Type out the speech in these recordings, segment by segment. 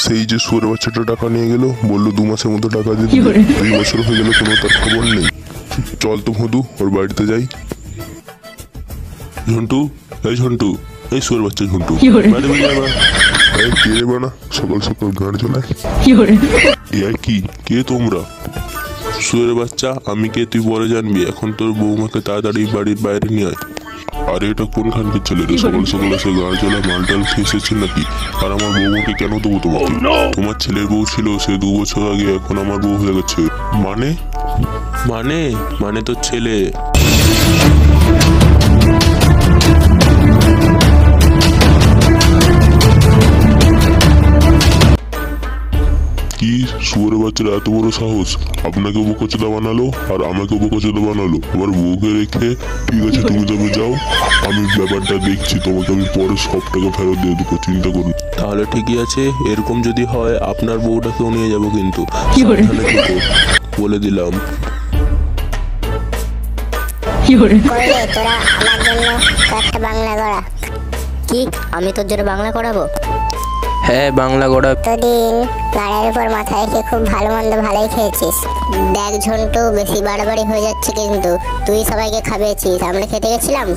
সেই যে শুয়োর বাচ্চাটা টাকা নিয়ে গেল, বললো 2 মাসের মধ্যে টাকা দিয়ে দিবে। 2 বছর হয়ে গেল, কোনো তার খবর নেই। চল তো ভদু, ওর বাড়িতে যাই। ঝন্টু, এই ঝন্টু, এই শুয়োর বাচ্চা ঝন্টু, কে বানা সকাল সকাল গান চলায়? কি কে তোমরা? শুয়োর বাচ্চা, আমি কে তুই পরে জানবি। এখন তোর বৌমাকে তাড়াতাড়ি বাড়ির বাইরে নিয়ে আয়। আরে এটা কোনখানকার ছেলে রে? সকাল সকাল এসে গান চলায়, মালটাল খেয়ে এসেছে নাকি? আর আমার বৌমাকে কেন দেবো তোমাকে? তোমার ছেলের বউ ছিল সে 2 বছর আগে, এখন আমার বউ হয়ে গেছে। মানে মানে মানে তোর ছেলে। কি শুয়োর বাচ্চার এত বড় সাহস? আপনাকে বোকাচোদা বানালো আর আমাকে বোকাচোদা বানালো, আবার বউকে রেখে। ঠিক আছে, তুমি তবে যাও, আমি ব্যাপারটা দেখছি। তোমাকে আমি পরে সব টাকা ফেরত দিয়ে দেবো, চিন্তা করুন। তাহলে ঠিকই আছে, এরকম যদি হয় আপনার বউটাকেও নিয়ে যাবো, কিন্তু বলে দিলাম। কি আমি তোর জন্য বাংলা করাবো? হ্যাঁ, বাংলা গড়া। এতদিন গাড়ির উপর মাথা রেখে খুব ভালো মন্দ ভালোই খেয়েছিস। দেখ ঝন্টু, বেশি বাড়াবাড়ি হয়ে যাচ্ছে, কিন্তু তুই সবাইকে খাবেছিস, আমরা খেতে গেছিলাম।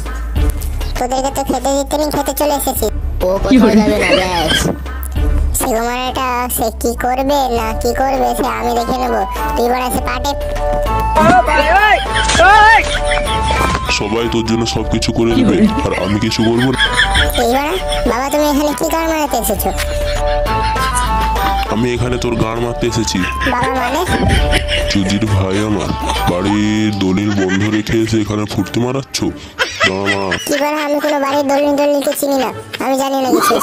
তোদেরকে তো খেতে দিতে নি, খেতে চলে এসেছি। ও কোথাও যাবে না, ব্যাস। সেগোমারাটা সে কি করবে না কি করবে সে আমি দেখে নেবো। তুই বড় আছে পাটে। সবাই তোর জন্য সবকিছু করে দেবে, আর আমি কিছু করবো না। বাবা, তুমি এখানে কি গান মারাতে এসেছো? আমি এখানে তোর গান মারতে এসেছি। বাবা মানে? চুদির ভাই আমার, বাড়ির দলিল বন্ধ রেখে এসে এখানে ফুর্তি মারাচ্ছ? কি করে? আমি কোনো বাড়ির দলিলকে চিনি না, আমি জানি না কিছু।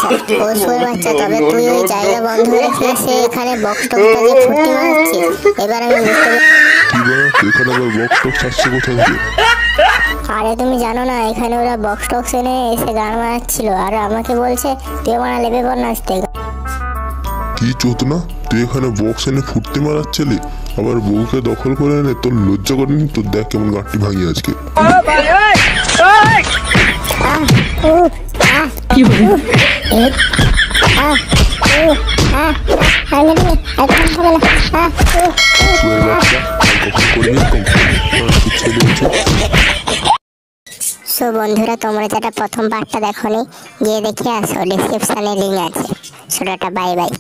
ও শুয়োর বাচ্চা, তবে তুই ওই জায়গা বন্ধ রেখে এসে এখানে বক্স টক্স দিয়ে ফুর্তি মারাচ্ছিস। এবার আমি বুঝতে পারছি এখানে আবার বক্স টক্স আসছে কোথা থেকে? আরে তুমি জানো না, এখানে ওরা বক্স টক্স এনে এসে গান মারাচ্ছিল, আর আমাকে বলছে তুই আমার লেবে পর নাচতে। কি চোদনা, তুই এখানে বক্স এনে ফুর্তি মারাচ্ছিলি, আবার বউকে দখল করে এনে তোর লজ্জা করেনি? তোর দেখ কেমন গাঁটটি ভাঙি আজকে। সো বন্ধুরা, তোমরা যেটা প্রথম পার্টটা দেখোনি, গিয়ে দেখে আসো, ডেসক্রিপশনে লিঙ্ক আছে। ছোটটা বাই বাই।